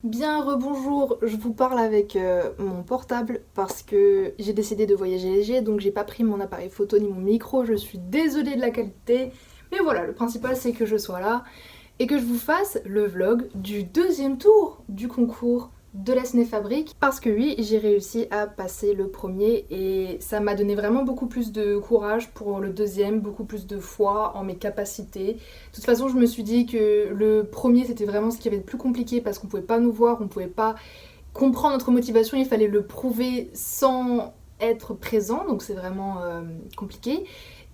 Bien rebonjour, je vous parle avec mon portable parce que j'ai décidé de voyager léger, donc j'ai pas pris mon appareil photo ni mon micro, je suis désolée de la qualité, mais voilà, le principal c'est que je sois là et que je vous fasse le vlog du deuxième tour du concours de la Cinéfabrique parce que oui, j'ai réussi à passer le premier et ça m'a donné vraiment beaucoup plus de courage pour le deuxième, beaucoup plus de foi en mes capacités. De toute façon, je me suis dit que le premier c'était vraiment ce qui avait de plus compliqué parce qu'on pouvait pas nous voir, on pouvait pas comprendre notre motivation, il fallait le prouver sans être présent, donc c'est vraiment compliqué.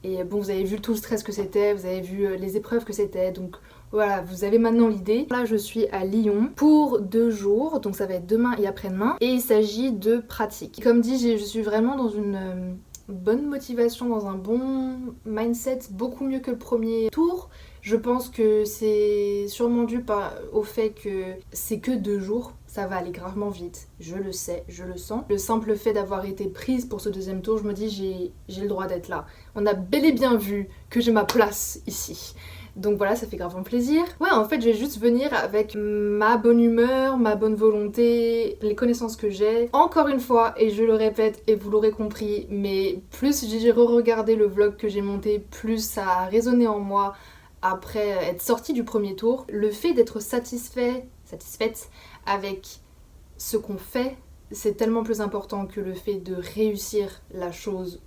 Et bon, vous avez vu tout le stress que c'était, vous avez vu les épreuves que c'était, donc voilà, vous avez maintenant l'idée. Là, je suis à Lyon pour 2 jours, donc ça va être demain et après-demain, et il s'agit de pratique. Comme dit, je suis vraiment dans une bonne motivation, dans un bon mindset, beaucoup mieux que le premier tour. Je pense que c'est sûrement dû au fait que c'est que 2 jours, ça va aller gravement vite, je le sais, je le sens. Le simple fait d'avoir été prise pour ce deuxième tour, je me dis j'ai le droit d'être là. On a bel et bien vu que j'ai ma place ici. Donc voilà, ça fait gravement plaisir. Ouais, en fait, je vais juste venir avec ma bonne humeur, ma bonne volonté, les connaissances que j'ai. Encore une fois, et je le répète, et vous l'aurez compris, mais plus j'ai re-regardé le vlog que j'ai monté, plus ça a résonné en moi après être sortie du premier tour. Le fait d'être satisfaite avec ce qu'on fait, c'est tellement plus important que le fait de réussir la chose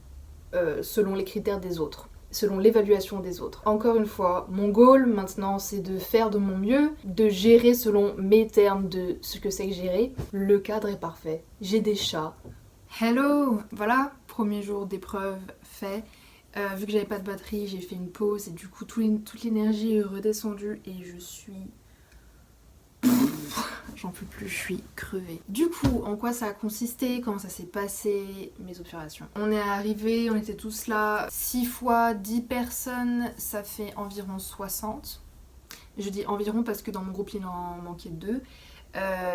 selon les critères des autres, selon l'évaluation des autres. Encore une fois, mon goal maintenant c'est de faire de mon mieux, de gérer selon mes termes de ce que c'est que gérer. Le cadre est parfait, j'ai des chats. Hello. Voilà, premier jour d'épreuve fait. Vu que j'avais pas de batterie, j'ai fait une pause et du coup toute l'énergie est redescendue et je suis... J'en peux plus, je suis crevée. Du coup, en quoi ça a consisté, comment ça s'est passé, mes observations. On est arrivés, on était tous là, 6 fois 10 personnes, ça fait environ 60. Je dis environ parce que dans mon groupe il en manquait 2.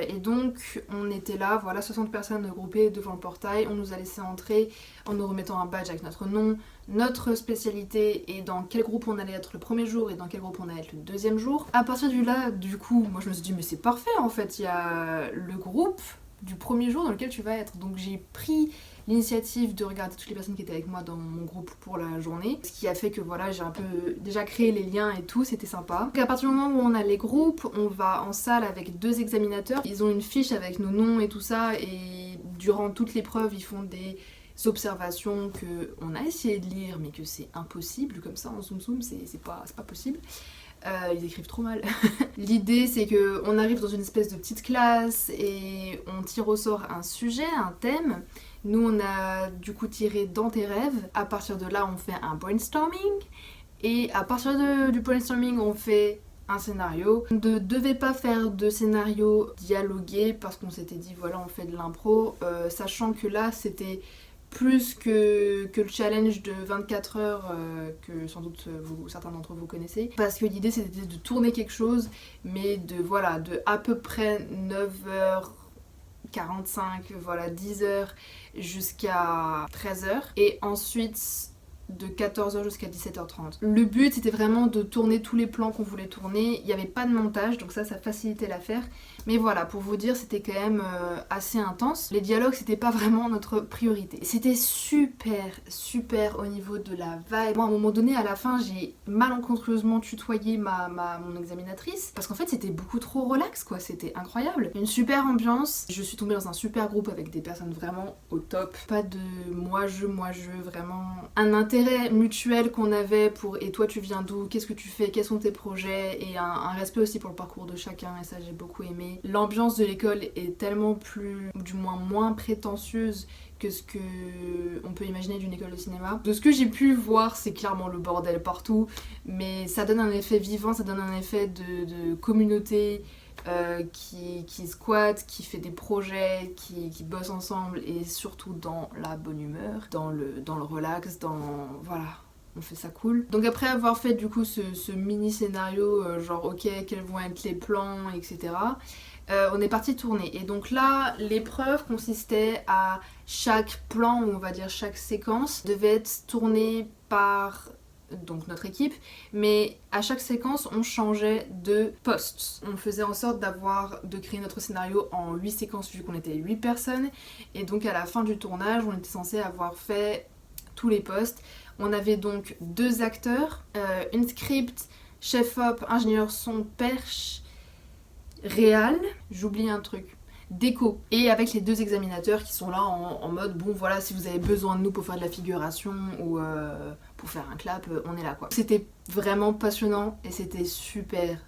Et donc on était là, voilà, 60 personnes groupées devant le portail, on nous a laissé entrer en nous remettant un badge avec notre nom, notre spécialité et dans quel groupe on allait être le premier jour et dans quel groupe on allait être le deuxième jour. À partir de là, du coup, moi je me suis dit mais c'est parfait en fait, il y a le groupe du premier jour dans lequel tu vas être. Donc j'ai pris l'initiative de regarder toutes les personnes qui étaient avec moi dans mon groupe pour la journée, ce qui a fait que voilà, j'ai un peu déjà créé les liens et tout, c'était sympa. Donc à partir du moment où on a les groupes, on va en salle avec 2 examinateurs, ils ont une fiche avec nos noms et tout ça, et durant toute l'épreuve ils font des observations que on a essayé de lire mais que c'est impossible, comme ça en zoom c'est pas possible. Ils écrivent trop mal. L'idée c'est que on arrive dans une espèce de petite classe et on tire au sort un sujet, un thème. Nous on a du coup tiré dans tes rêves. À partir de là on fait un brainstorming et à partir du brainstorming on fait un scénario. On ne devait pas faire de scénario dialogué parce qu'on s'était dit voilà on fait de l'impro, sachant que là c'était plus que le challenge de 24 heures que sans doute certains d'entre vous connaissez. Parce que l'idée c'était de tourner quelque chose, mais de à peu près 9h45, voilà 10h jusqu'à 13h. Et ensuite de 14h jusqu'à 17h30. Le but c'était vraiment de tourner tous les plans qu'on voulait tourner. Il n'y avait pas de montage, donc ça facilitait l'affaire. Mais voilà, pour vous dire, c'était quand même assez intense. Les dialogues, c'était pas vraiment notre priorité. C'était super au niveau de la vibe. Moi, à un moment donné, à la fin, j'ai malencontreusement tutoyé mon examinatrice. Parce qu'en fait, c'était beaucoup trop relax, quoi. C'était incroyable. Une super ambiance. Je suis tombée dans un super groupe avec des personnes vraiment au top. Pas de moi, je, vraiment. Un intérêt mutuel qu'on avait pour et toi, tu viens d'où? Qu'est-ce que tu fais? Quels sont tes projets? Et un respect aussi pour le parcours de chacun. Et ça, j'ai beaucoup aimé. L'ambiance de l'école est tellement plus, ou du moins moins prétentieuse que ce que on peut imaginer d'une école de cinéma. De ce que j'ai pu voir, c'est clairement le bordel partout, mais ça donne un effet vivant, ça donne un effet de communauté qui squatte, qui fait des projets, qui bosse ensemble et surtout dans la bonne humeur, dans le relax, voilà. On fait ça cool. Donc après avoir fait du coup ce mini scénario, genre ok, quels vont être les plans, etc. On est parti tourner. Et donc là, l'épreuve consistait à chaque plan, ou on va dire chaque séquence, devait être tournée par donc notre équipe, mais à chaque séquence on changeait de poste. On faisait en sorte de créer notre scénario en 8 séquences vu qu'on était 8 personnes, et donc à la fin du tournage on était censé avoir fait tous les postes. On avait donc 2 acteurs, une script, chef-op, ingénieur son, perche, réal, j'oublie un truc, déco, et avec les 2 examinateurs qui sont là en mode bon voilà, si vous avez besoin de nous pour faire de la figuration ou pour faire un clap, on est là quoi. C'était vraiment passionnant et c'était super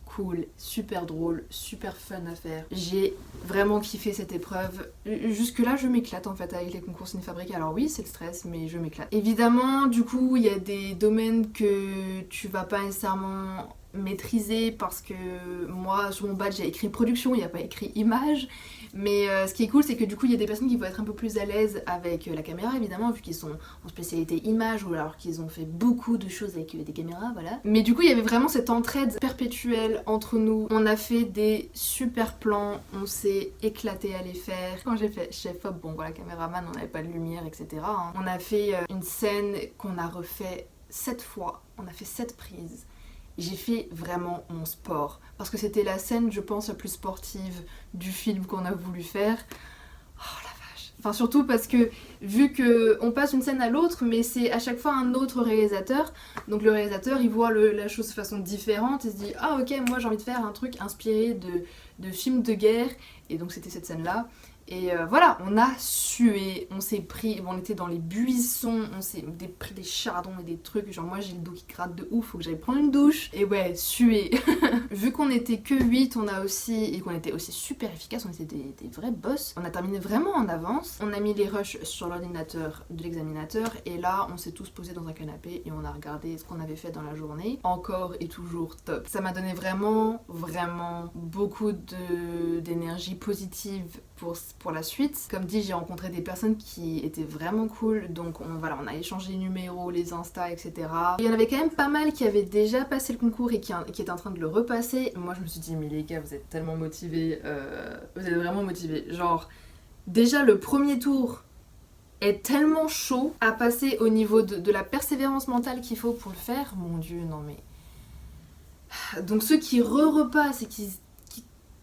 cool, super drôle, super fun à faire. J'ai vraiment kiffé cette épreuve. Jusque là je m'éclate en fait avec les concours ciné-fabriques. Alors oui c'est le stress mais je m'éclate. Évidemment du coup il y a des domaines que tu vas pas nécessairement maîtriser parce que moi sur mon badge j'ai écrit production, il n'y a pas écrit image, mais ce qui est cool c'est que du coup il y a des personnes qui vont être un peu plus à l'aise avec la caméra évidemment vu qu'ils sont en spécialité image ou alors qu'ils ont fait beaucoup de choses avec des caméras, voilà. Mais du coup il y avait vraiment cette entraide perpétuelle entre nous, on a fait des super plans, on s'est éclaté à les faire. Quand j'ai fait chef-op, bon voilà caméraman, on n'avait pas de lumière etc. Hein. On a fait une scène qu'on a refait 7 fois, on a fait 7 prises. J'ai fait vraiment mon sport parce que c'était la scène je pense la plus sportive du film qu'on a voulu faire. Oh la vache. Enfin surtout parce que vu qu'on passe une scène à l'autre mais c'est à chaque fois un autre réalisateur, donc le réalisateur il voit la chose de façon différente, il se dit ah ok moi j'ai envie de faire un truc inspiré de films de guerre, et donc c'était cette scène là. Et voilà, on a sué, on s'est pris, on était dans les buissons, on s'est pris des chardons et des trucs, genre moi j'ai le dos qui gratte de ouf, faut que j'aille prendre une douche, et ouais, sué. Vu qu'on était que 8, on a aussi, et qu'on était aussi super efficace, on était des vrais boss, on a terminé vraiment en avance, on a mis les rushs sur l'ordinateur de l'examinateur, et là on s'est tous posés dans un canapé et on a regardé ce qu'on avait fait dans la journée, encore et toujours top. Ça m'a donné vraiment beaucoup d'énergie positive pour la suite. Comme dit, j'ai rencontré des personnes qui étaient vraiment cool, donc on a échangé les numéros, les Insta, etc. Il y en avait quand même pas mal qui avaient déjà passé le concours et qui étaient en train de le repasser. Moi je me suis dit mais les gars vous êtes tellement motivés, vous êtes vraiment motivés. Genre déjà le premier tour est tellement chaud à passer au niveau de la persévérance mentale qu'il faut pour le faire. Mon dieu non mais... Donc ceux qui repassent et qui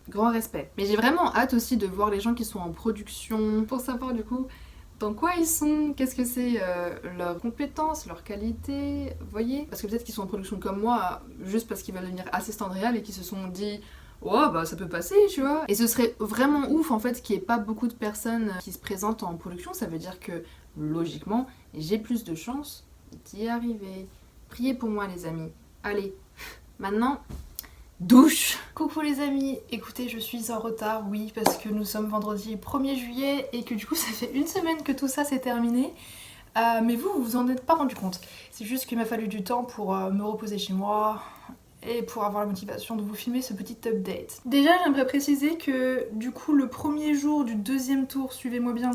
grand respect. Mais j'ai vraiment hâte aussi de voir les gens qui sont en production pour savoir du coup dans quoi ils sont, qu'est-ce que c'est leurs compétences, leurs qualités, vous voyez. Parce que peut-être qu'ils sont en production comme moi juste parce qu'ils veulent devenir assistant de réal et qu'ils se sont dit oh bah ça peut passer tu vois. Et ce serait vraiment ouf en fait qu'il n'y ait pas beaucoup de personnes qui se présentent en production, ça veut dire que logiquement j'ai plus de chances d'y arriver. Priez pour moi les amis. Allez, maintenant... douche. Coucou les amis, écoutez je suis en retard, oui parce que nous sommes vendredi 1er juillet et que du coup ça fait une semaine que tout ça s'est terminé. Mais vous en êtes pas rendu compte. C'est juste qu'il m'a fallu du temps pour me reposer chez moi et pour avoir la motivation de vous filmer ce petit update. Déjà j'aimerais préciser que du coup le premier jour du deuxième tour, suivez-moi bien,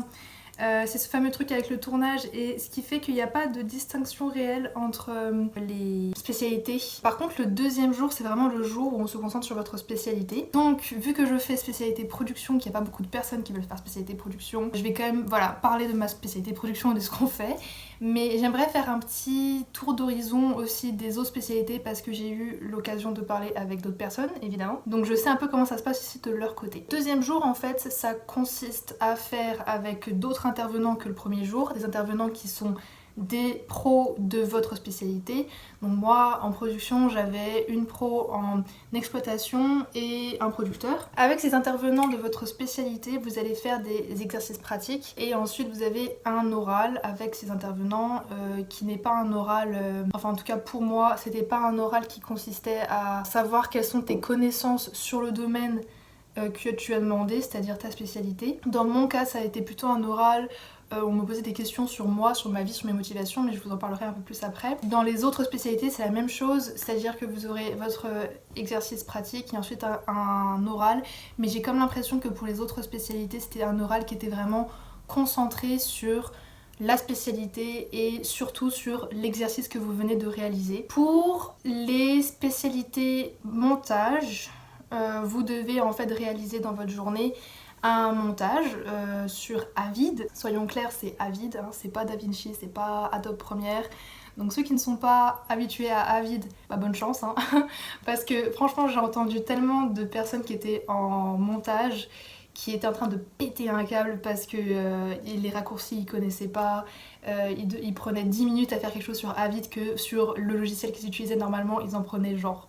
c'est ce fameux truc avec le tournage et ce qui fait qu'il n'y a pas de distinction réelle entre les spécialités. Par contre le deuxième jour c'est vraiment le jour où on se concentre sur votre spécialité. Donc vu que je fais spécialité production, qu'il n'y a pas beaucoup de personnes qui veulent faire spécialité production, je vais quand même voilà, parler de ma spécialité production et de ce qu'on fait. Mais j'aimerais faire un petit tour d'horizon aussi des autres spécialités parce que j'ai eu l'occasion de parler avec d'autres personnes évidemment. Donc je sais un peu comment ça se passe ici de leur côté. Deuxième jour en fait ça consiste à faire avec d'autres intervenants que le premier jour, des intervenants qui sont des pros de votre spécialité. Donc moi en production j'avais une pro en exploitation et un producteur. Avec ces intervenants de votre spécialité vous allez faire des exercices pratiques et ensuite vous avez un oral avec ces intervenants qui n'est pas un oral, enfin en tout cas pour moi c'était pas un oral qui consistait à savoir quelles sont tes connaissances sur le domaine que tu as demandé, c'est-à-dire ta spécialité. Dans mon cas ça a été plutôt un oral on me posait des questions sur moi, sur ma vie, sur mes motivations, mais je vous en parlerai un peu plus après. Dans les autres spécialités c'est la même chose, c'est-à-dire que vous aurez votre exercice pratique et ensuite un oral, mais j'ai comme l'impression que pour les autres spécialités c'était un oral qui était vraiment concentré sur la spécialité et surtout sur l'exercice que vous venez de réaliser. Pour les spécialités montage, vous devez en fait réaliser dans votre journée un montage sur Avid. Soyons clairs, c'est Avid, hein, c'est pas DaVinci, c'est pas Adobe Premiere. Donc ceux qui ne sont pas habitués à Avid, bah bonne chance hein. Parce que franchement j'ai entendu tellement de personnes qui étaient en montage qui étaient en train de péter un câble parce que les raccourcis ils connaissaient pas, ils prenaient 10 minutes à faire quelque chose sur Avid que sur le logiciel qu'ils utilisaient normalement ils en prenaient genre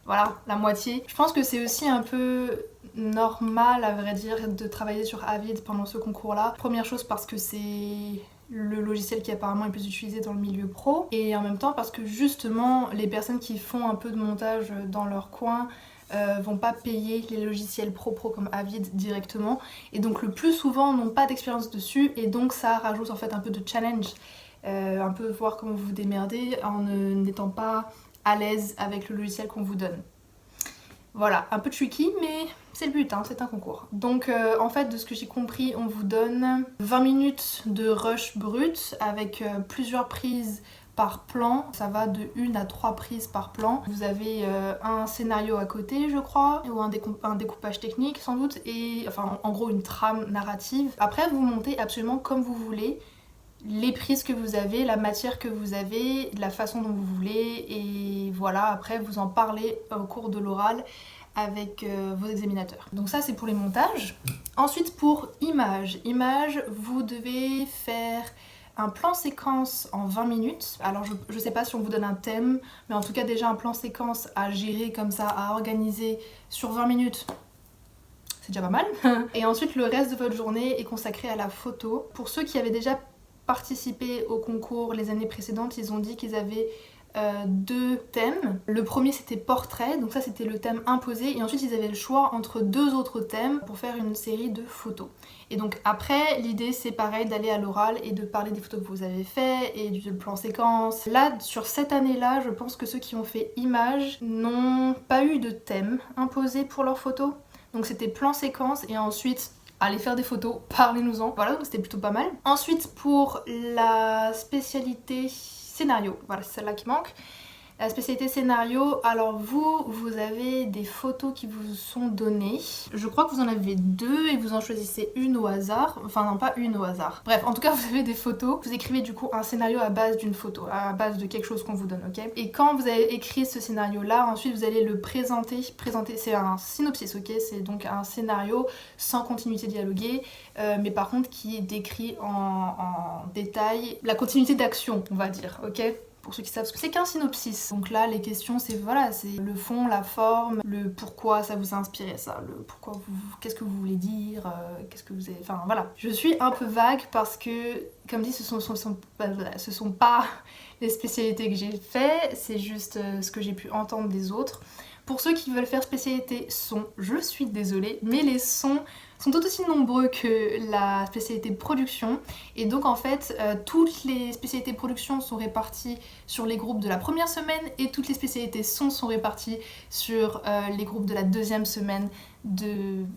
voilà, la moitié. Je pense que c'est aussi un peu normal à vrai dire de travailler sur Avid pendant ce concours là. Première chose parce que c'est le logiciel qui apparemment est le plus utilisé dans le milieu pro et en même temps parce que justement les personnes qui font un peu de montage dans leur coin vont pas payer les logiciels pro comme Avid directement et donc le plus souvent n'ont pas d'expérience dessus et donc ça rajoute en fait un peu de challenge, un peu voir comment vous vous démerdez en n'étant pas à l'aise avec le logiciel qu'on vous donne. Voilà, un peu tricky, mais c'est le but, hein, c'est un concours. Donc en fait, de ce que j'ai compris, on vous donne 20 minutes de rush brut avec plusieurs prises par plan. Ça va de 1 à 3 prises par plan. Vous avez un scénario à côté, je crois, ou un découpage technique sans doute, et enfin en gros une trame narrative. Après, vous montez absolument comme vous voulez. Les prises que vous avez, la matière que vous avez, la façon dont vous voulez et voilà, après vous en parlez au cours de l'oral avec vos examinateurs. Donc ça c'est pour les montages. Ensuite pour images, vous devez faire un plan séquence en 20 minutes. Alors je sais pas si on vous donne un thème, mais en tout cas déjà un plan séquence à gérer comme ça, à organiser sur 20 minutes. C'est déjà pas mal. Et ensuite le reste de votre journée est consacré à la photo. Pour ceux qui avaient déjà participé au concours les années précédentes, ils ont dit qu'ils avaient 2 thèmes. Le premier c'était portrait, donc ça c'était le thème imposé et ensuite ils avaient le choix entre 2 autres thèmes pour faire une série de photos. Et donc après l'idée c'est pareil d'aller à l'oral et de parler des photos que vous avez fait et du plan séquence. Là sur cette année là je pense que ceux qui ont fait images n'ont pas eu de thème imposé pour leurs photos. Donc c'était plan séquence et ensuite allez faire des photos, parlez-nous-en. Voilà, donc c'était plutôt pas mal. Ensuite, pour la spécialité scénario, voilà, c'est celle-là qui manque. La spécialité scénario, alors vous avez des photos qui vous sont données. Je crois que vous en avez 2 et vous en choisissez une au hasard. Enfin non, pas une au hasard. Bref, en tout cas vous avez des photos. Vous écrivez du coup un scénario à base d'une photo, à base de quelque chose qu'on vous donne, ok? Et quand vous avez écrit ce scénario-là, ensuite vous allez le présenter. C'est un synopsis, ok? C'est donc un scénario sans continuité dialoguée, mais par contre qui est décrit en détail la continuité d'action, on va dire, ok? Pour ceux qui savent ce que c'est qu'un synopsis. Donc là, les questions, c'est voilà, c'est le fond, la forme, le pourquoi ça vous a inspiré ça, le pourquoi vous, qu'est-ce que vous voulez dire, qu'est-ce que vous avez... Enfin voilà. Je suis un peu vague parce que, comme dit, ce sont pas les spécialités que j'ai fait, c'est juste ce que j'ai pu entendre des autres. Pour ceux qui veulent faire spécialité son, je suis désolée, mais les sons sont tout aussi nombreux que la spécialité production et donc en fait toutes les spécialités production sont réparties sur les groupes de la première semaine et toutes les spécialités son sont réparties sur les groupes de la deuxième semaine,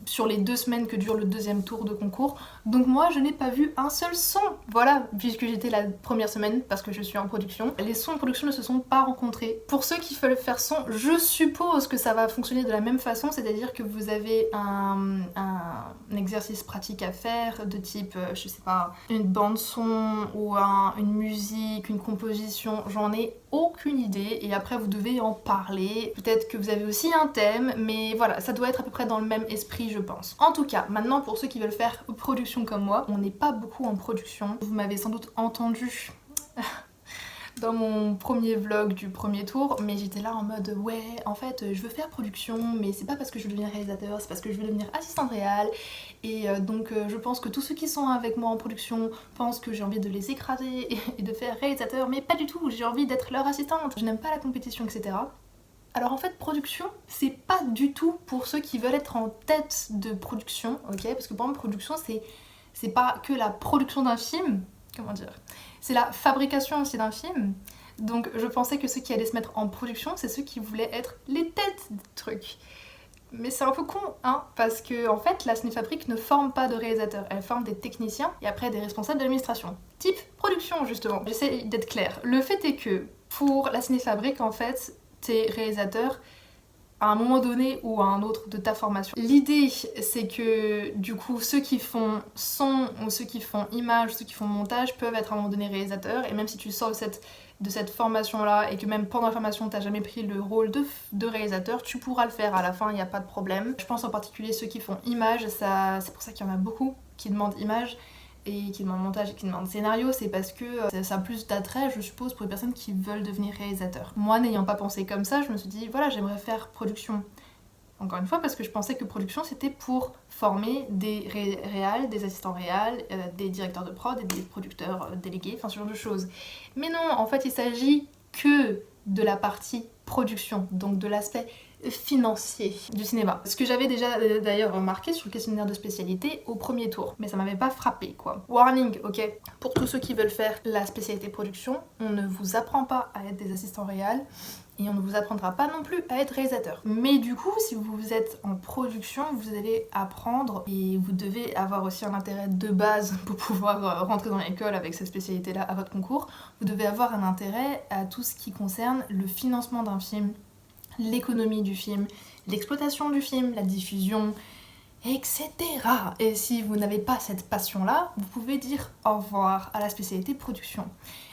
sur les 2 semaines que dure le deuxième tour de concours. Donc moi je n'ai pas vu un seul son, voilà, puisque j'étais la première semaine parce que je suis en production. Les sons de production ne se sont pas rencontrés. Pour ceux qui veulent faire son, je suppose que ça va fonctionner de la même façon, c'est-à-dire que vous avez un exercice pratique à faire de type, je sais pas, une bande son ou une musique, une composition, j'en ai aucune idée et après vous devez en parler. Peut-être que vous avez aussi un thème, mais voilà, ça doit être à peu près dans le même esprit je pense. En tout cas, maintenant pour ceux qui veulent faire production comme moi, on n'est pas beaucoup en production. Vous m'avez sans doute entendu dans mon premier vlog du premier tour, mais j'étais là en mode ouais, en fait je veux faire production, mais c'est pas parce que je veux devenir réalisateur, c'est parce que je veux devenir assistante réal et donc je pense que tous ceux qui sont avec moi en production pensent que j'ai envie de les écraser et de faire réalisateur, mais pas du tout, j'ai envie d'être leur assistante, je n'aime pas la compétition, etc. Alors en fait production, c'est pas du tout pour ceux qui veulent être en tête de production, ok? Parce que par exemple production c'est pas que la production d'un film, comment dire, c'est la fabrication aussi d'un film. Donc je pensais que ceux qui allaient se mettre en production, c'est ceux qui voulaient être les têtes du truc. Mais c'est un peu con, hein, parce que en fait la Cinéfabrique ne forme pas de réalisateurs, elle forme des techniciens et après des responsables d'administration. Type production justement. J'essaie d'être claire. Le fait est que pour la Cinéfabrique en fait, t'es réalisateur à un moment donné ou à un autre de ta formation. L'idée c'est que du coup ceux qui font son ou ceux qui font image, ceux qui font montage peuvent être à un moment donné réalisateurs et même si tu sors de cette de cette formation-là et que même pendant la formation t'as jamais pris le rôle de réalisateur, tu pourras le faire à la fin, il n'y a pas de problème. Je pense en particulier ceux qui font image, c'est pour ça qu'il y en a beaucoup qui demandent image et qui demandent montage et qui demandent scénario, c'est parce que ça a plus d'attrait, je suppose, pour les personnes qui veulent devenir réalisateur. Moi, n'ayant pas pensé comme ça, je me suis dit, voilà, j'aimerais faire production. Encore une fois, parce que je pensais que production, c'était pour former des réals, des assistants réals, des directeurs de prod et des producteurs délégués, enfin ce genre de choses. Mais non, en fait, il s'agit que de la partie production, donc de l'aspect financier du cinéma. Ce que j'avais déjà d'ailleurs remarqué sur le questionnaire de spécialité au premier tour, mais ça m'avait pas frappé quoi. Warning, ok, pour tous ceux qui veulent faire la spécialité production, on ne vous apprend pas à être des assistants réals et on ne vous apprendra pas non plus à être réalisateur. Mais du coup, si vous êtes en production, vous allez apprendre et vous devez avoir aussi un intérêt de base pour pouvoir rentrer dans l'école avec cette spécialité-là à votre concours. Vous devez avoir un intérêt à tout ce qui concerne le financement d'un film, l'économie du film, l'exploitation du film, la diffusion, etc. Et si vous n'avez pas cette passion-là, vous pouvez dire au revoir à la spécialité production.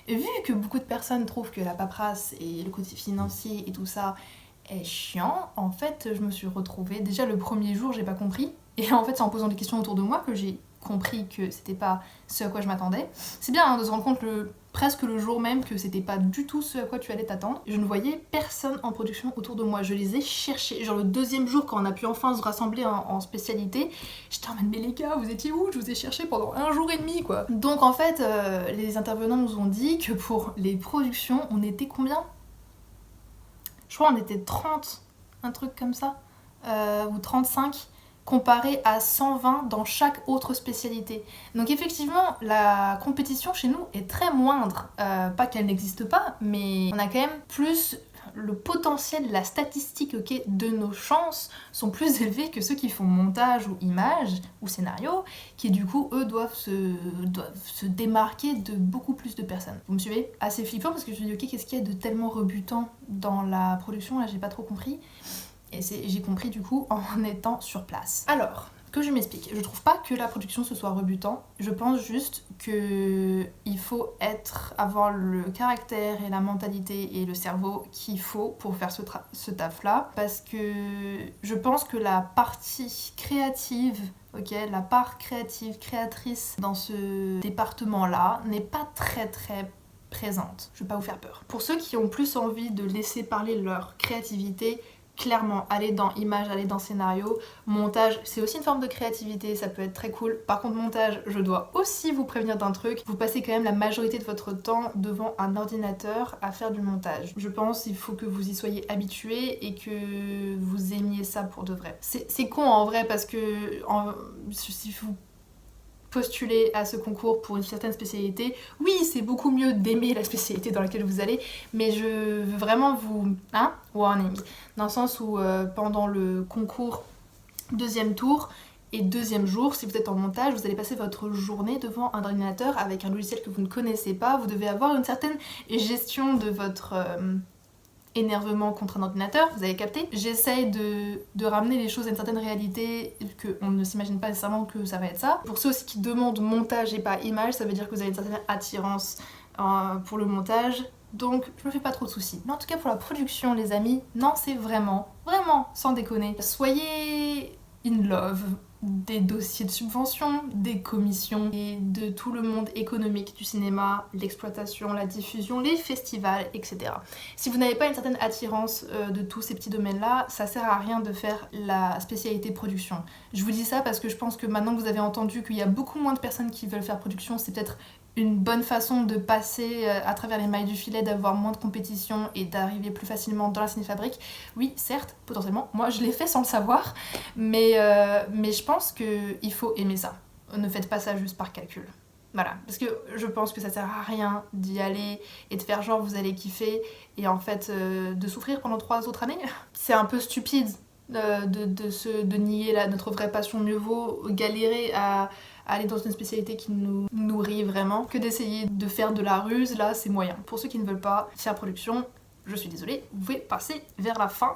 Et vu que beaucoup de personnes trouvent que la paperasse et le côté financier et tout ça est chiant, en fait, je me suis retrouvée... Déjà, le premier jour, j'ai pas compris. Et en fait, c'est en posant des questions autour de moi que j'ai compris que c'était pas ce à quoi je m'attendais. C'est bien de se rendre compte presque le jour même que c'était pas du tout ce à quoi tu allais t'attendre. Je ne voyais personne en production autour de moi, je les ai cherchés. Genre le deuxième jour quand on a pu enfin se rassembler en spécialité, j'étais en mode mais les gars, vous étiez où? Je vous ai cherché pendant 1 jour et demi quoi. Donc en fait, les intervenants nous ont dit que pour les productions, on était combien? Je crois on était 30, un truc comme ça, ou 35 comparé à 120 dans chaque autre spécialité. Donc effectivement, la compétition chez nous est très moindre. Pas qu'elle n'existe pas, mais on a quand même plus le potentiel, la statistique de nos chances sont plus élevées que ceux qui font montage ou image ou scénario, qui du coup, eux, doivent se démarquer de beaucoup plus de personnes. Vous me suivez? Assez flippant parce que je me dis, ok, qu'est-ce qu'il y a de tellement rebutant dans la production? Là, j'ai pas trop compris. Et j'ai compris du coup en étant sur place. Alors, que je m'explique. Je trouve pas que la production ce soit rebutant. Je pense juste que il faut avoir le caractère et la mentalité et le cerveau qu'il faut pour faire ce taf-là. Parce que je pense que la partie créative, la part créatrice dans ce département-là n'est pas très présente. Je vais pas vous faire peur. Pour ceux qui ont plus envie de laisser parler leur créativité, clairement, aller dans image, aller dans scénario, montage, c'est aussi une forme de créativité, ça peut être très cool. Par contre, montage, je dois aussi vous prévenir d'un truc, vous passez quand même la majorité de votre temps devant un ordinateur à faire du montage. Je pense qu'il faut que vous y soyez habitués et que vous aimiez ça pour de vrai. C'est con en vrai parce que si vous postuler à ce concours pour une certaine spécialité, oui, c'est beaucoup mieux d'aimer la spécialité dans laquelle vous allez, mais je veux vraiment vous... warning. Dans le sens où pendant le concours deuxième tour et deuxième jour, si vous êtes en montage, vous allez passer votre journée devant un ordinateur avec un logiciel que vous ne connaissez pas, vous devez avoir une certaine gestion de votre... énervement contre un ordinateur, vous avez capté. J'essaye de ramener les choses à une certaine réalité, qu'on ne s'imagine pas nécessairement que ça va être ça. Pour ceux aussi qui demandent montage et pas image, ça veut dire que vous avez une certaine attirance pour le montage, donc je me fais pas trop de soucis. Mais en tout cas pour la production les amis, non c'est vraiment, sans déconner, soyez in love des dossiers de subvention, des commissions et de tout le monde économique du cinéma, l'exploitation, la diffusion, les festivals, etc. Si vous n'avez pas une certaine attirance de tous ces petits domaines-là, ça sert à rien de faire la spécialité production. Je vous dis ça parce que je pense que maintenant que vous avez entendu qu'il y a beaucoup moins de personnes qui veulent faire production, c'est peut-être une bonne façon de passer à travers les mailles du filet, d'avoir moins de compétition et d'arriver plus facilement dans la cinéfabrique. Oui, certes, potentiellement, moi je l'ai fait sans le savoir, mais je pense qu'il faut aimer ça. Ne faites pas ça juste par calcul. Voilà, parce que je pense que ça sert à rien d'y aller et de faire genre vous allez kiffer et en fait de souffrir pendant 3 autres années. C'est un peu stupide de nier notre vraie passion. Mieux vaut galérer à aller dans une spécialité qui nous nourrit vraiment que d'essayer de faire de la ruse, là c'est moyen. Pour ceux qui ne veulent pas faire production, je suis désolée, vous pouvez passer vers la fin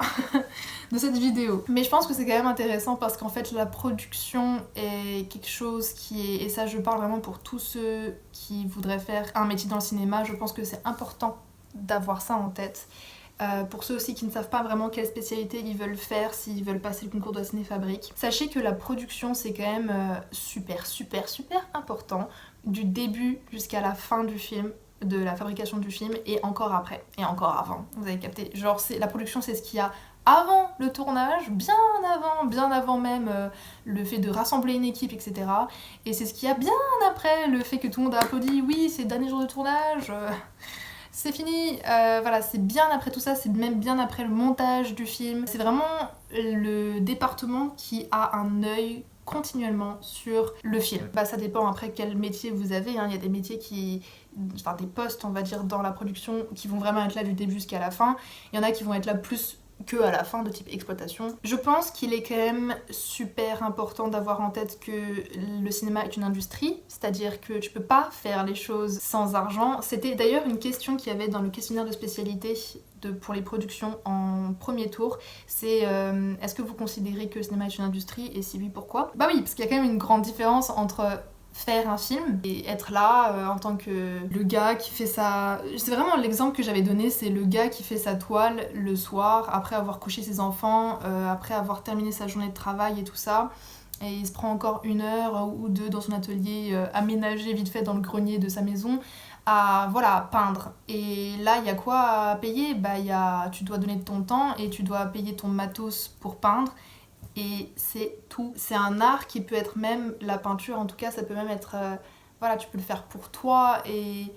de cette vidéo. Mais je pense que c'est quand même intéressant parce qu'en fait la production est quelque chose qui est, et ça je parle vraiment pour tous ceux qui voudraient faire un métier dans le cinéma, je pense que c'est important d'avoir ça en tête. Pour ceux aussi qui ne savent pas vraiment quelle spécialité ils veulent faire, s'ils veulent passer le concours de la Cinéfabrique, sachez que la production c'est quand même super important, du début jusqu'à la fin du film, de la fabrication du film, et encore après, et encore avant, vous avez capté. Genre la production c'est ce qu'il y a avant le tournage, bien avant même le fait de rassembler une équipe, etc. Et c'est ce qu'il y a bien après le fait que tout le monde a applaudi, oui c'est le dernier jour de tournage, c'est fini, voilà, c'est bien après tout ça, c'est même bien après le montage du film. C'est vraiment le département qui a un œil continuellement sur le film. Bah, ça dépend après quel métier vous avez, hein. Il y a des métiers enfin des postes on va dire dans la production qui vont vraiment être là du début jusqu'à la fin. Il y en a qui vont être là plus que à la fin, de type exploitation. Je pense qu'il est quand même super important d'avoir en tête que le cinéma est une industrie, c'est-à-dire que tu peux pas faire les choses sans argent. C'était d'ailleurs une question qu'il y avait dans le questionnaire de spécialité pour les productions en premier tour, c'est est-ce que vous considérez que le cinéma est une industrie, et si oui, pourquoi? Bah oui, parce qu'il y a quand même une grande différence entre faire un film et être là en tant que le gars qui fait sa... C'est vraiment l'exemple que j'avais donné, c'est le gars qui fait sa toile le soir après avoir couché ses enfants, après avoir terminé sa journée de travail et tout ça, et il se prend encore 1 heure ou 2 dans son atelier aménagé vite fait dans le grenier de sa maison à voilà, peindre. Et là, il y a quoi à payer? Bah, tu dois donner de ton temps et tu dois payer ton matos pour peindre. Et c'est tout. C'est un art qui peut être même, la peinture en tout cas, ça peut même être... voilà, tu peux le faire pour toi et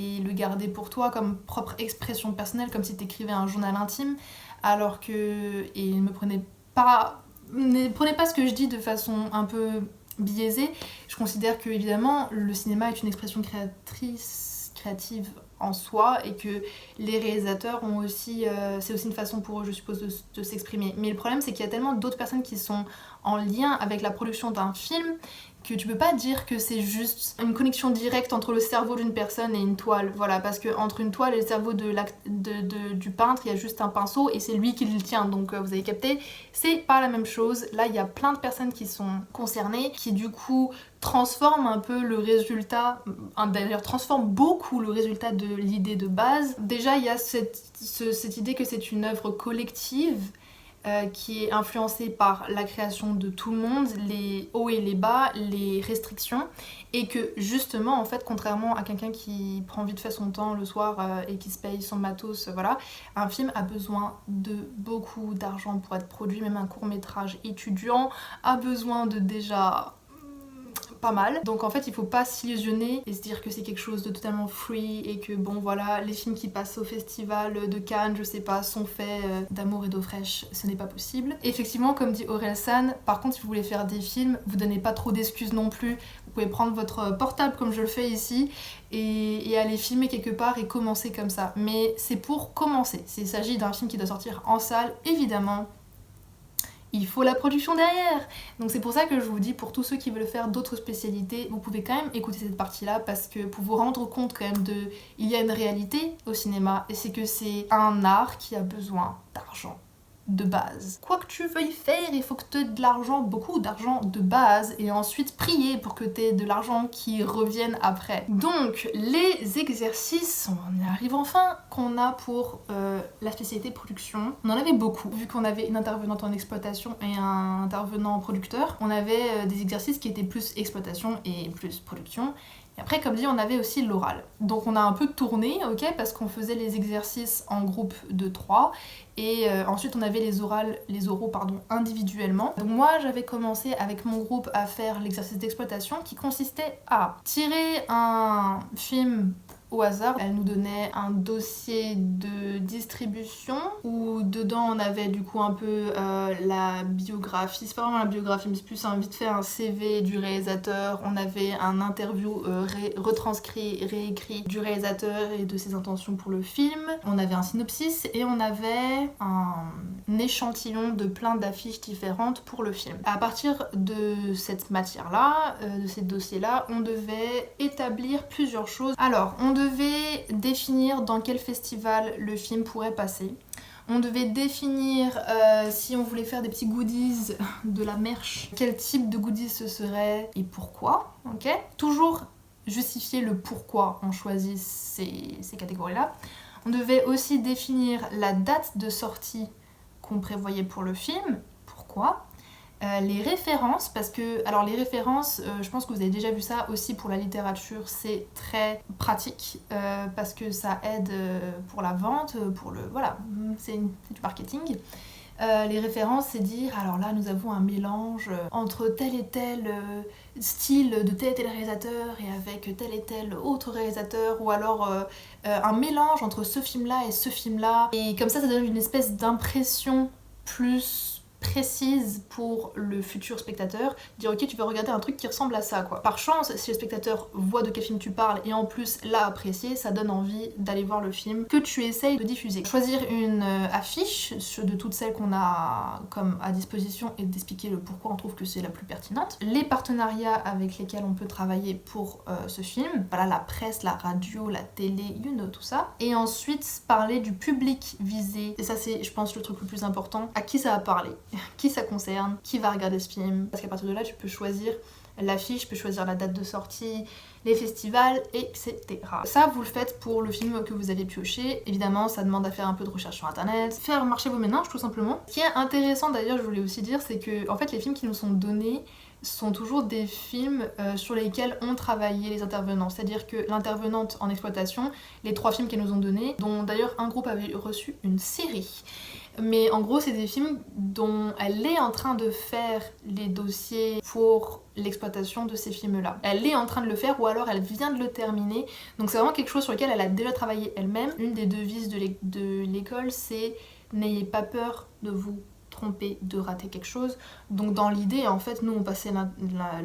le garder pour toi comme propre expression personnelle, comme si tu écrivais un journal intime. Alors que... Et ne prenez pas ce que je dis de façon un peu biaisée. Je considère que, évidemment, le cinéma est une expression créative en soi, et que les réalisateurs ont aussi, c'est aussi une façon pour eux, je suppose, de s'exprimer. Mais le problème, c'est qu'il y a tellement d'autres personnes qui sont en lien avec la production d'un film que tu peux pas dire que c'est juste une connexion directe entre le cerveau d'une personne et une toile, voilà, parce que entre une toile et le cerveau du peintre, il y a juste un pinceau et c'est lui qui le tient, donc vous avez capté, c'est pas la même chose. Là, il y a plein de personnes qui sont concernées, qui du coup transforment un peu le résultat, d'ailleurs transforment beaucoup le résultat de l'idée de base. Déjà, il y a cette idée que c'est une œuvre collective, qui est influencée par la création de tout le monde, les hauts et les bas, les restrictions, et que justement, en fait, contrairement à quelqu'un qui prend vite fait son temps le soir et qui se paye son matos, voilà, un film a besoin de beaucoup d'argent pour être produit, même un court-métrage étudiant a besoin de déjà... pas mal. Donc en fait il faut pas s'illusionner et se dire que c'est quelque chose de totalement free et que bon voilà, les films qui passent au festival de Cannes, je sais pas, sont faits d'amour et d'eau fraîche, ce n'est pas possible. Et effectivement, comme dit Aurel San, par contre si vous voulez faire des films, vous donnez pas trop d'excuses non plus. Vous pouvez prendre votre portable comme je le fais ici et aller filmer quelque part et commencer comme ça. Mais c'est pour commencer. S'il s'agit d'un film qui doit sortir en salle, évidemment, il faut la production derrière. Donc c'est pour ça que je vous dis, pour tous ceux qui veulent faire d'autres spécialités, vous pouvez quand même écouter cette partie-là, parce que pour vous rendre compte quand même il y a une réalité au cinéma, et c'est que c'est un art qui a besoin d'argent de base. Quoi que tu veuilles faire, il faut que tu aies de l'argent, beaucoup d'argent de base, et ensuite prier pour que tu aies de l'argent qui revienne après. Donc les exercices, on y arrive enfin, qu'on a pour la spécialité production. On en avait beaucoup, vu qu'on avait une intervenante en exploitation et un intervenant producteur. On avait des exercices qui étaient plus exploitation et plus production. Et après, comme dit, on avait aussi l'oral. Donc on a un peu tourné, ok, parce qu'on faisait les exercices en groupe de 3, et ensuite on avait les oraux individuellement. Donc moi j'avais commencé avec mon groupe à faire l'exercice d'exploitation qui consistait à tirer un film au hasard. Elle nous donnait un dossier de distribution où dedans on avait du coup un peu la biographie, c'est pas vraiment la biographie mais c'est plus vite fait un CV du réalisateur, on avait un interview retranscrit, réécrit du réalisateur et de ses intentions pour le film, on avait un synopsis et on avait un échantillon de plein d'affiches différentes pour le film. À partir de cette matière-là, de ces dossiers-là, on devait établir plusieurs choses. Alors, on devait définir dans quel festival le film pourrait passer. On devait définir si on voulait faire des petits goodies, de la merch, quel type de goodies ce serait et pourquoi, ok ? Toujours justifier le pourquoi on choisit ces catégories-là. On devait aussi définir la date de sortie qu'on prévoyait pour le film. Pourquoi ? Les références, parce que, alors les références, je pense que vous avez déjà vu ça aussi pour la littérature, c'est très pratique, parce que ça aide pour la vente, pour le, voilà, c'est du marketing. Les références, c'est dire, alors là, nous avons un mélange entre tel et tel style de tel et tel réalisateur et avec tel et tel autre réalisateur, ou alors un mélange entre ce film-là et ce film-là. Et comme ça donne une espèce d'impression plus précise pour le futur spectateur, dire ok tu vas regarder un truc qui ressemble à ça quoi. Par chance, si le spectateur voit de quel film tu parles et en plus l'a apprécié, ça donne envie d'aller voir le film que tu essayes de diffuser. Choisir une affiche de toutes celles qu'on a comme à disposition et d'expliquer le pourquoi on trouve que c'est la plus pertinente. Les partenariats avec lesquels on peut travailler pour ce film, voilà la presse, la radio, la télé, you know, tout ça. Et ensuite parler du public visé, et ça c'est je pense le truc le plus important, à qui ça va parler, qui ça concerne, qui va regarder ce film, parce qu'à partir de là tu peux choisir l'affiche, tu peux choisir la date de sortie, les festivals, etc. Ça vous le faites pour le film que vous avez pioché, évidemment ça demande à faire un peu de recherche sur internet, faire marcher vos méninges tout simplement. Ce qui est intéressant d'ailleurs, je voulais aussi dire, c'est que en fait les films qui nous sont donnés sont toujours des films sur lesquels ont travaillé les intervenants. C'est-à-dire que l'intervenante en exploitation, les 3 films qu'elles nous ont donnés, dont d'ailleurs un groupe avait reçu une série. Mais en gros, c'est des films dont elle est en train de faire les dossiers pour l'exploitation de ces films-là. Elle est en train de le faire ou alors elle vient de le terminer. Donc c'est vraiment quelque chose sur lequel elle a déjà travaillé elle-même. Une des devises de l'école, c'est « N'ayez pas peur de vous tromper, de rater quelque chose ». Donc dans l'idée, en fait, nous on passait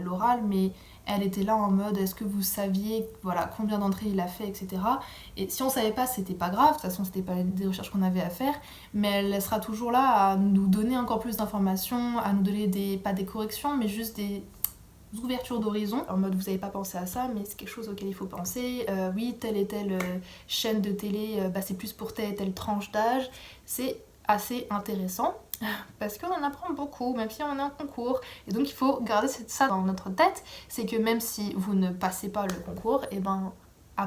l'oral, mais elle était là en mode est-ce que vous saviez voilà, combien d'entrées il a fait, etc. Et si on savait pas, c'était pas grave, de toute façon c'était pas des recherches qu'on avait à faire, mais elle sera toujours là à nous donner encore plus d'informations, à nous donner pas des corrections, mais juste des ouvertures d'horizon, en mode vous avez pas pensé à ça, mais c'est quelque chose auquel il faut penser, oui, telle et telle chaîne de télé, c'est plus pour telle et telle tranche d'âge, c'est assez intéressant. Parce qu'on en apprend beaucoup, même si on est en concours. Et donc il faut garder ça dans notre tête, c'est que même si vous ne passez pas le concours, et ben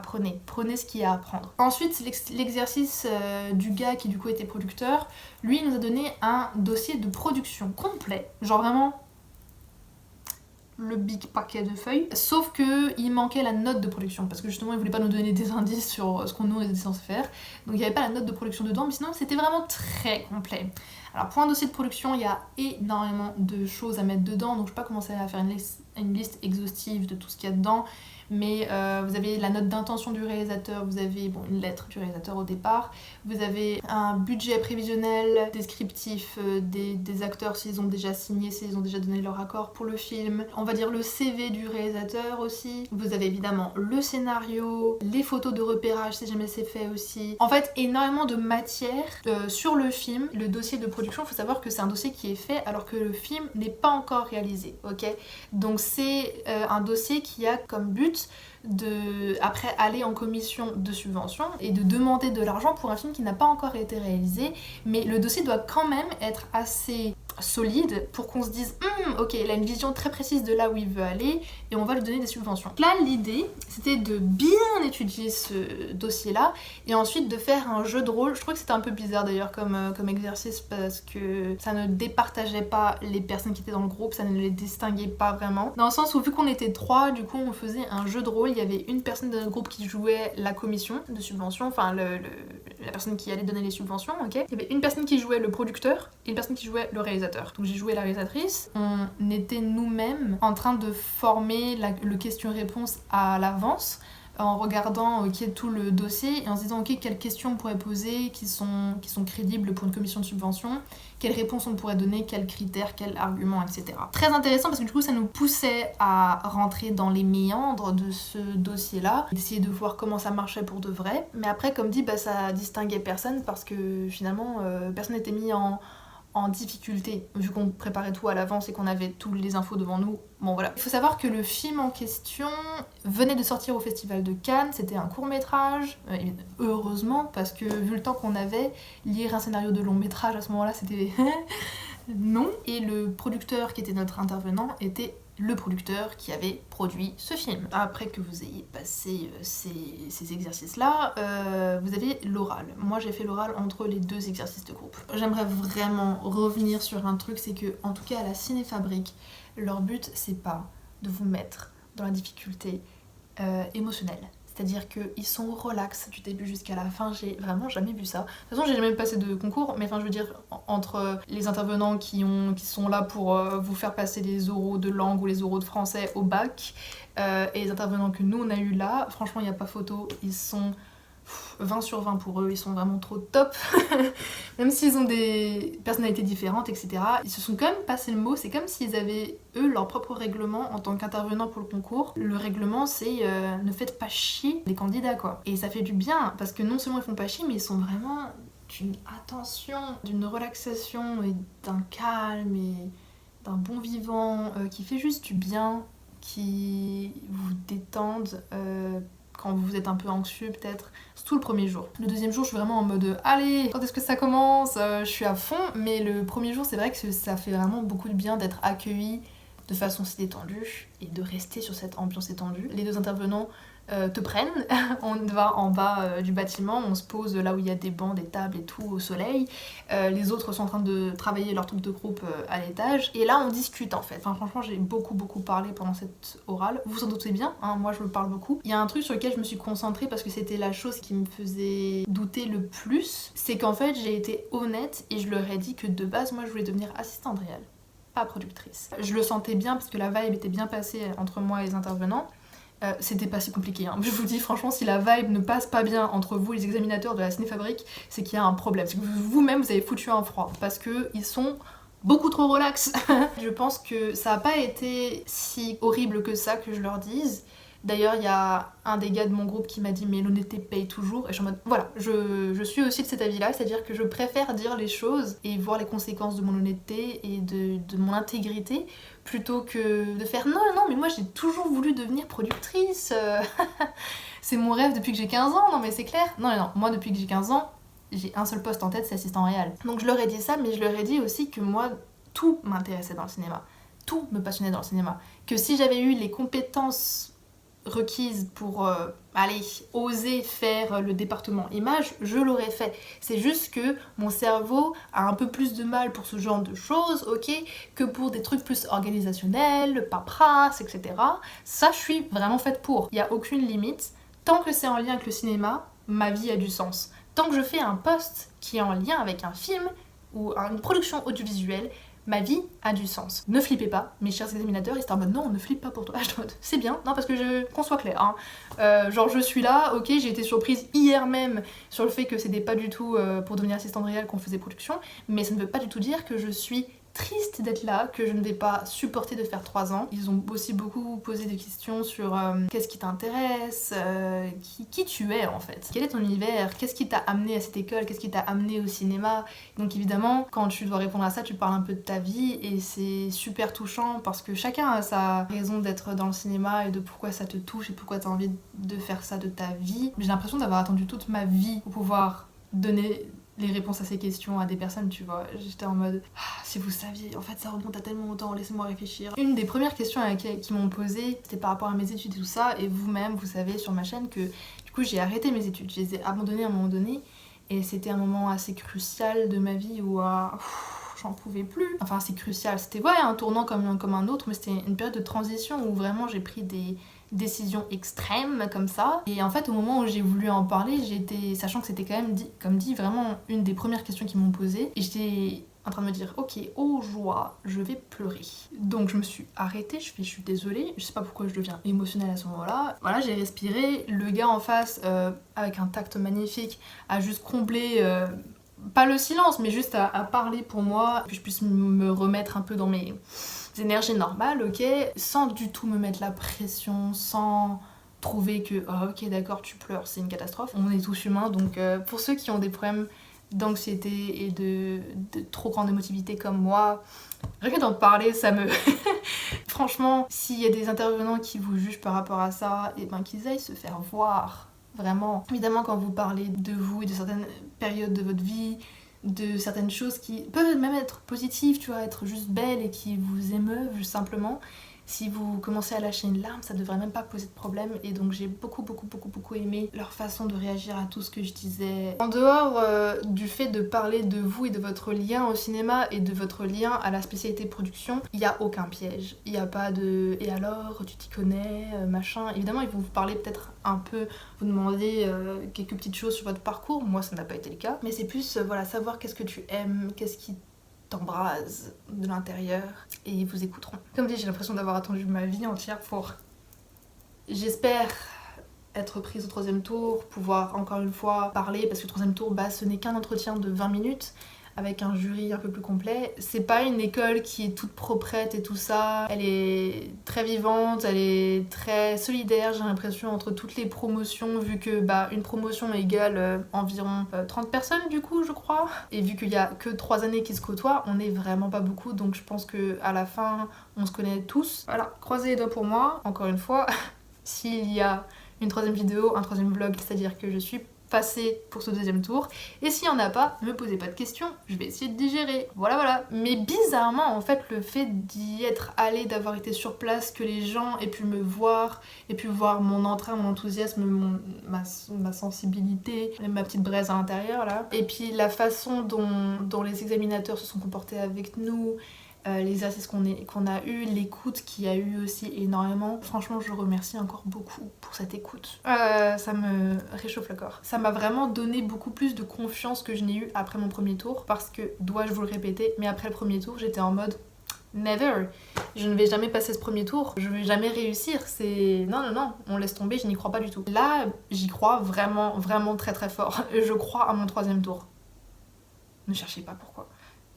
prenez ce qu'il y a à apprendre. Ensuite, l'exercice du gars qui du coup était producteur, lui il nous a donné un dossier de production complet, genre vraiment le big paquet de feuilles, sauf que il manquait la note de production, parce que justement il voulait pas nous donner des indices sur ce qu'on nous était censé faire, donc il n'y avait pas la note de production dedans, mais sinon c'était vraiment très complet. Alors pour un dossier de production, il y a énormément de choses à mettre dedans, donc je vais pas commencer à faire une liste exhaustive de tout ce qu'il y a dedans, mais vous avez la note d'intention du réalisateur, vous avez une lettre du réalisateur au départ, vous avez un budget prévisionnel descriptif des acteurs s'ils ont déjà signé, s'ils ont déjà donné leur accord pour le film, on va dire le CV du réalisateur aussi, vous avez évidemment le scénario, les photos de repérage si jamais c'est fait aussi, en fait énormément de matière sur le film. Le dossier de production, il faut savoir que c'est un dossier qui est fait alors que le film n'est pas encore réalisé, ok, donc c'est un dossier qui a comme but de après aller en commission de subvention et de demander de l'argent pour un film qui n'a pas encore été réalisé, mais le dossier doit quand même être assez solide pour qu'on se dise ok, il a une vision très précise de là où il veut aller et on va lui donner des subventions. Là l'idée c'était de bien étudier ce dossier là et ensuite de faire un jeu de rôle. Je trouve que c'était un peu bizarre d'ailleurs comme exercice parce que ça ne départageait pas les personnes qui étaient dans le groupe, ça ne les distinguait pas vraiment, dans le sens où vu qu'on était 3, du coup on faisait un jeu de rôle, il y avait une personne de notre groupe qui jouait la commission de subvention, enfin la personne qui allait donner les subventions, ok, il y avait une personne qui jouait le producteur et une personne qui jouait le réalisateur. Donc j'ai joué la réalisatrice. On était nous-mêmes en train de former le question-réponse à l'avance en regardant tout le dossier et en se disant ok, quelles questions on pourrait poser qui sont crédibles pour une commission de subvention, quelles réponses on pourrait donner, quels critères, quels arguments, etc. Très intéressant parce que du coup ça nous poussait à rentrer dans les méandres de ce dossier-là, d'essayer de voir comment ça marchait pour de vrai. Mais après, comme dit, ça distinguait personne parce que finalement personne n'était mis en difficulté, vu qu'on préparait tout à l'avance et qu'on avait toutes les infos devant nous. Bon voilà. Il faut savoir que le film en question venait de sortir au Festival de Cannes, c'était un court-métrage, heureusement, parce que vu le temps qu'on avait, lire un scénario de long-métrage à ce moment-là, c'était non. Et le producteur qui était notre intervenant était le producteur qui avait produit ce film. Après que vous ayez passé ces exercices-là, vous avez l'oral. Moi j'ai fait l'oral entre les 2 exercices de groupe. J'aimerais vraiment revenir sur un truc, c'est que en tout cas à la Cinéfabrique, leur but c'est pas de vous mettre dans la difficulté émotionnelle. C'est-à-dire qu'ils sont relax du début jusqu'à la fin, j'ai vraiment jamais vu ça. De toute façon, j'ai jamais passé de concours, mais enfin, je veux dire, entre les intervenants qui sont là pour vous faire passer les oraux de langue ou les oraux de français au bac, et les intervenants que nous on a eu là, franchement, il n'y a pas photo, ils sont 20 sur 20 pour eux, ils sont vraiment trop top. Même s'ils ont des personnalités différentes, etc. Ils se sont quand même passé le mot, c'est comme s'ils avaient, eux, leur propre règlement en tant qu'intervenant pour le concours. Le règlement, c'est ne faites pas chier les candidats, quoi. Et ça fait du bien, parce que non seulement ils font pas chier, mais ils sont vraiment d'une attention, d'une relaxation et d'un calme et d'un bon vivant qui fait juste du bien, qui vous détendent quand vous êtes un peu anxieux peut-être, surtout le premier jour. Le deuxième jour je suis vraiment en mode allez, quand est-ce que ça commence, je suis à fond, mais le premier jour c'est vrai que ça fait vraiment beaucoup de bien d'être accueilli de façon si détendue et de rester sur cette ambiance étendue. Les 2 intervenants te prennent, on va en bas du bâtiment, on se pose là où il y a des bancs, des tables et tout au soleil, les autres sont en train de travailler leur truc de groupe à l'étage, et là on discute en fait. Enfin franchement j'ai beaucoup parlé pendant cette orale, vous vous en doutez bien, hein, moi je me parle beaucoup. Il y a un truc sur lequel je me suis concentrée parce que c'était la chose qui me faisait douter le plus, c'est qu'en fait j'ai été honnête et je leur ai dit que de base moi je voulais devenir assistante réelle, pas productrice. Je le sentais bien parce que la vibe était bien passée entre moi et les intervenants. C'était pas si compliqué, hein. Je vous dis franchement, si la vibe ne passe pas bien entre vous et les examinateurs de la Cinéfabrique, c'est qu'il y a un problème. C'est que vous-même vous avez foutu un froid parce que ils sont beaucoup trop relax. Je pense que ça a pas été si horrible que ça que je leur dise. D'ailleurs, il y a un des gars de mon groupe qui m'a dit mais l'honnêteté paye toujours, et je suis en mode voilà, je suis aussi de cet avis-là, c'est-à-dire que je préfère dire les choses et voir les conséquences de mon honnêteté et de mon intégrité plutôt que de faire non, mais moi j'ai toujours voulu devenir productrice, c'est mon rêve depuis que j'ai 15 ans, non mais c'est clair. Non, moi depuis que j'ai 15 ans, j'ai un seul poste en tête, c'est assistant réel. Donc je leur ai dit ça, mais je leur ai dit aussi que moi, tout m'intéressait dans le cinéma, tout me passionnait dans le cinéma, que si j'avais eu les compétences requise pour oser faire le département image, je l'aurais fait. C'est juste que mon cerveau a un peu plus de mal pour ce genre de choses, ok, que pour des trucs plus organisationnels, paperasse, etc. Ça, je suis vraiment faite pour. Il n'y a aucune limite. Tant que c'est en lien avec le cinéma, ma vie a du sens. Tant que je fais un poste qui est en lien avec un film ou une production audiovisuelle, ma vie a du sens. Ne flippez pas, mes chers examinateurs, ils étaient en mode non, on ne flippe pas pour toi. C'est bien, non, parce que qu'on soit clair, hein. Genre je suis là, ok, j'ai été surprise hier même sur le fait que c'était pas du tout pour devenir assistante réelle qu'on faisait production, mais ça ne veut pas du tout dire que je suis triste d'être là, que je ne vais pas supporter de faire 3 ans. Ils ont aussi beaucoup posé des questions sur qu'est-ce qui t'intéresse, qui tu es en fait, quel est ton univers, qu'est-ce qui t'a amené à cette école, qu'est-ce qui t'a amené au cinéma. Donc évidemment, quand tu dois répondre à ça, tu parles un peu de ta vie et c'est super touchant parce que chacun a sa raison d'être dans le cinéma et de pourquoi ça te touche et pourquoi t'as envie de faire ça de ta vie. J'ai l'impression d'avoir attendu toute ma vie pour pouvoir donner les réponses à ces questions à des personnes, tu vois. J'étais en mode si vous saviez, en fait ça remonte à tellement longtemps, laissez-moi réfléchir. Une des premières questions qui m'ont posé, c'était par rapport à mes études et tout ça, et vous-même, vous savez sur ma chaîne que du coup j'ai arrêté mes études, je les ai abandonnées à un moment donné, et c'était un moment assez crucial de ma vie où j'en pouvais plus. Enfin c'est crucial, c'était un tournant comme un autre, mais c'était une période de transition où vraiment j'ai pris des décisions extrêmes comme ça, et en fait au moment où j'ai voulu en parler, j'étais, sachant que c'était quand même comme dit vraiment une des premières questions qu'ils m'ont posées, et j'étais en train de me dire ok, oh joie, je vais pleurer. Donc je me suis arrêtée, je suis désolée, je sais pas pourquoi je deviens émotionnelle à ce moment-là. Voilà, j'ai respiré, le gars en face avec un tact magnifique a juste comblé pas le silence, mais juste à parler pour moi, que je puisse me remettre un peu dans mes énergies normales, ok, sans du tout me mettre la pression, sans trouver que ok d'accord tu pleures, c'est une catastrophe. On est tous humains, donc pour ceux qui ont des problèmes d'anxiété et de trop grande émotivité comme moi, rien que d'en parler ça me... Franchement, s'il y a des intervenants qui vous jugent par rapport à ça, et ben qu'ils aillent se faire voir. Vraiment. Évidemment, quand vous parlez de vous et de certaines périodes de votre vie, de certaines choses qui peuvent même être positives, tu vois, être juste belles et qui vous émeuvent juste simplement, Si vous commencez à lâcher une larme, ça devrait même pas poser de problème. Et donc j'ai beaucoup aimé leur façon de réagir à tout ce que je disais. En dehors du fait de parler de vous et de votre lien au cinéma et de votre lien à la spécialité production, il n'y a aucun piège. Il n'y a pas de « et alors, tu t'y connais, machin ». Évidemment, ils vont vous parler peut-être un peu, vous demander quelques petites choses sur votre parcours. Moi, ça n'a pas été le cas. Mais c'est plus, voilà, savoir qu'est-ce que tu aimes, qu'est-ce qui t'embrase de l'intérieur, et ils vous écouteront. Comme dit, j'ai l'impression d'avoir attendu ma vie entière pour... J'espère être prise au 3e tour, pouvoir encore une fois parler, parce que le 3e tour, ce n'est qu'un entretien de 20 minutes, avec un jury un peu plus complet. C'est pas une école qui est toute proprette et tout ça. Elle est très vivante, elle est très solidaire, j'ai l'impression, entre toutes les promotions, vu que une promotion égale environ 30 personnes du coup, je crois. Et vu qu'il y a que 3 années qui se côtoient, on est vraiment pas beaucoup, donc je pense qu'à la fin, on se connaît tous. Voilà, croisez les doigts pour moi, encore une fois. S'il y a une 3e vidéo, un 3e vlog, c'est-à-dire que je suis passée pour ce 2e tour, et s'il y en a pas, ne me posez pas de questions, je vais essayer de digérer, voilà. Mais bizarrement, en fait, le fait d'y être allée, d'avoir été sur place, que les gens aient pu me voir, aient pu voir mon entrain, mon enthousiasme, ma sensibilité, ma petite braise à l'intérieur là, et puis la façon dont les examinateurs se sont comportés avec nous, les exercices qu'on a eu, l'écoute qu'il y a eu aussi énormément. Franchement, je remercie encore beaucoup pour cette écoute. Ça me réchauffe le corps. Ça m'a vraiment donné beaucoup plus de confiance que je n'ai eu après mon 1er tour, parce que, dois-je vous le répéter, mais après le 1er tour, j'étais en mode never. Je ne vais jamais passer ce 1er tour, je vais jamais réussir, c'est... Non, on laisse tomber, je n'y crois pas du tout. Là, j'y crois vraiment très fort. Je crois à mon 3e tour. Ne cherchez pas pourquoi.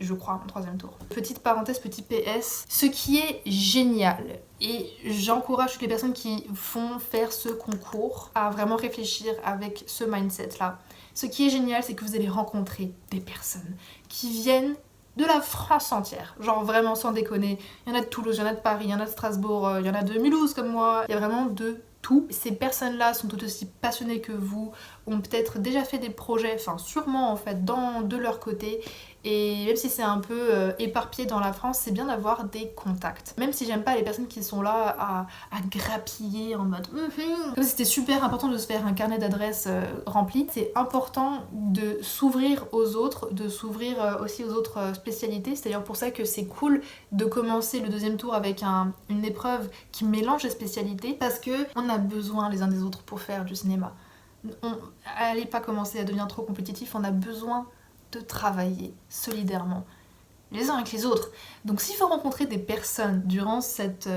Je crois, à mon 3e tour. Petite parenthèse, petit PS, ce qui est génial, et j'encourage toutes les personnes qui vont faire ce concours à vraiment réfléchir avec ce mindset-là. Ce qui est génial, c'est que vous allez rencontrer des personnes qui viennent de la France entière, genre vraiment sans déconner. Il y en a de Toulouse, il y en a de Paris, il y en a de Strasbourg, il y en a de Mulhouse comme moi, il y a vraiment de tout. Ces personnes-là sont tout aussi passionnées que vous, ont peut-être déjà fait des projets, enfin sûrement en fait, de leur côté, et même si c'est un peu éparpillé dans la France, c'est bien d'avoir des contacts. Même si j'aime pas les personnes qui sont là à grappiller en mode comme si c'était super important de se faire un carnet d'adresses rempli. C'est important de s'ouvrir aux autres, de s'ouvrir aussi aux autres spécialités. C'est d'ailleurs pour ça que c'est cool de commencer le 2e tour avec une épreuve qui mélange les spécialités, parce que on a besoin les uns des autres pour faire du cinéma. Allez pas commencer à devenir trop compétitif, on a besoin de travailler solidairement les uns avec les autres. Donc s'il faut rencontrer des personnes durant cette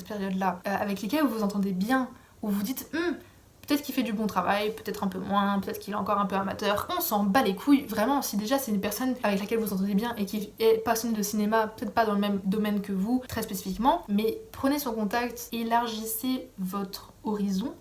période-là, avec lesquelles vous vous entendez bien, où vous dites peut-être qu'il fait du bon travail, peut-être un peu moins, peut-être qu'il est encore un peu amateur, on s'en bat les couilles, vraiment. Si déjà c'est une personne avec laquelle vous vous entendez bien et qui est passionnée de cinéma, peut-être pas dans le même domaine que vous, très spécifiquement, mais prenez son contact, élargissez votre horizon.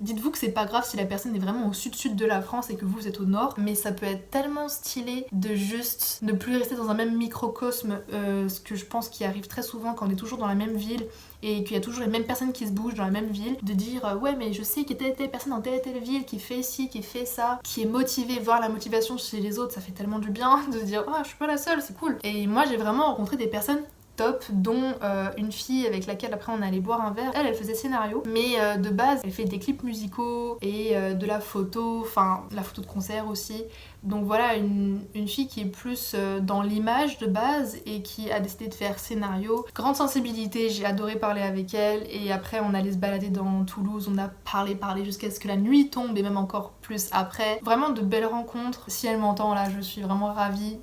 Dites-vous que c'est pas grave si la personne est vraiment au sud-sud de la France et que vous êtes au nord, mais ça peut être tellement stylé de juste ne plus rester dans un même microcosme, ce que je pense qui arrive très souvent quand on est toujours dans la même ville et qu'il y a toujours les mêmes personnes qui se bougent dans la même ville, de dire ouais mais je sais qu'il y a telle personne dans telle ville qui fait ci, qui fait ça, qui est motivée, voir la motivation chez les autres, ça fait tellement du bien de se dire oh je suis pas la seule, c'est cool. Et moi j'ai vraiment rencontré des personnes top, dont une fille avec laquelle après on allait boire un verre. Elle faisait scénario, mais de base elle fait des clips musicaux et de la photo, enfin la photo de concert aussi. Donc voilà, une fille qui est plus dans l'image de base et qui a décidé de faire scénario. Grande sensibilité, j'ai adoré parler avec elle, et après on allait se balader dans Toulouse, on a parlé jusqu'à ce que la nuit tombe et même encore plus après. Vraiment de belles rencontres. Si elle m'entend là, je suis vraiment ravie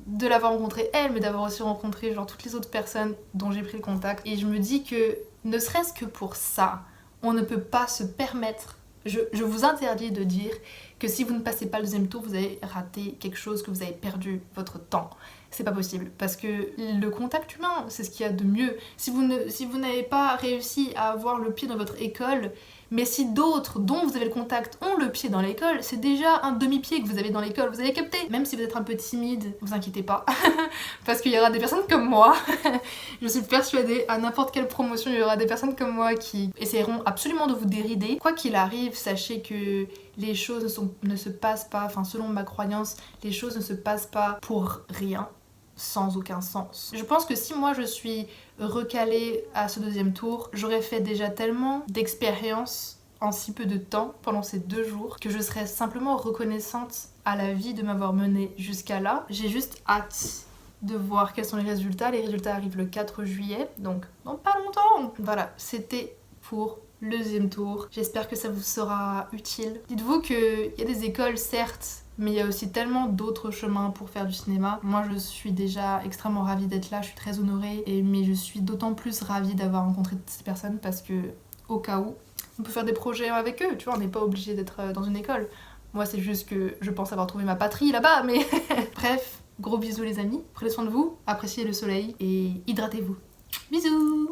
de l'avoir rencontrée elle, mais d'avoir aussi rencontré genre toutes les autres personnes dont j'ai pris le contact. Et je me dis que ne serait-ce que pour ça, on ne peut pas se permettre, je vous interdis de dire que si vous ne passez pas le 2e tour, vous avez raté quelque chose, que vous avez perdu votre temps. C'est pas possible, parce que le contact humain, c'est ce qu'il y a de mieux. Si vous n'avez pas réussi à avoir le pied dans votre école, mais si d'autres dont vous avez le contact ont le pied dans l'école, c'est déjà un demi-pied que vous avez dans l'école, vous avez capté. Même si vous êtes un peu timide, vous inquiétez pas, parce qu'il y aura des personnes comme moi, je suis persuadée, à n'importe quelle promotion, il y aura des personnes comme moi qui essaieront absolument de vous dérider. Quoi qu'il arrive, sachez que les choses ne se passent pas, enfin selon ma croyance, les choses ne se passent pas pour rien. sans aucun sens. Je pense que si moi je suis recalée à ce deuxième tour, j'aurais fait déjà tellement d'expériences en si peu de temps pendant ces 2 jours que je serais simplement reconnaissante à la vie de m'avoir menée jusqu'à là. J'ai juste hâte de voir quels sont les résultats. Les résultats arrivent le 4 juillet, donc dans pas longtemps. Voilà, c'était pour le deuxième tour. J'espère que ça vous sera utile. Dites-vous qu'il y a des écoles, certes, mais il y a aussi tellement d'autres chemins pour faire du cinéma. Moi, je suis déjà extrêmement ravie d'être là, je suis très honorée, mais je suis d'autant plus ravie d'avoir rencontré ces personnes parce que, au cas où, on peut faire des projets avec eux, tu vois, on n'est pas obligé d'être dans une école. Moi, c'est juste que je pense avoir trouvé ma patrie là-bas, mais... Bref, gros bisous les amis, prenez soin de vous, appréciez le soleil et hydratez-vous. Bisous!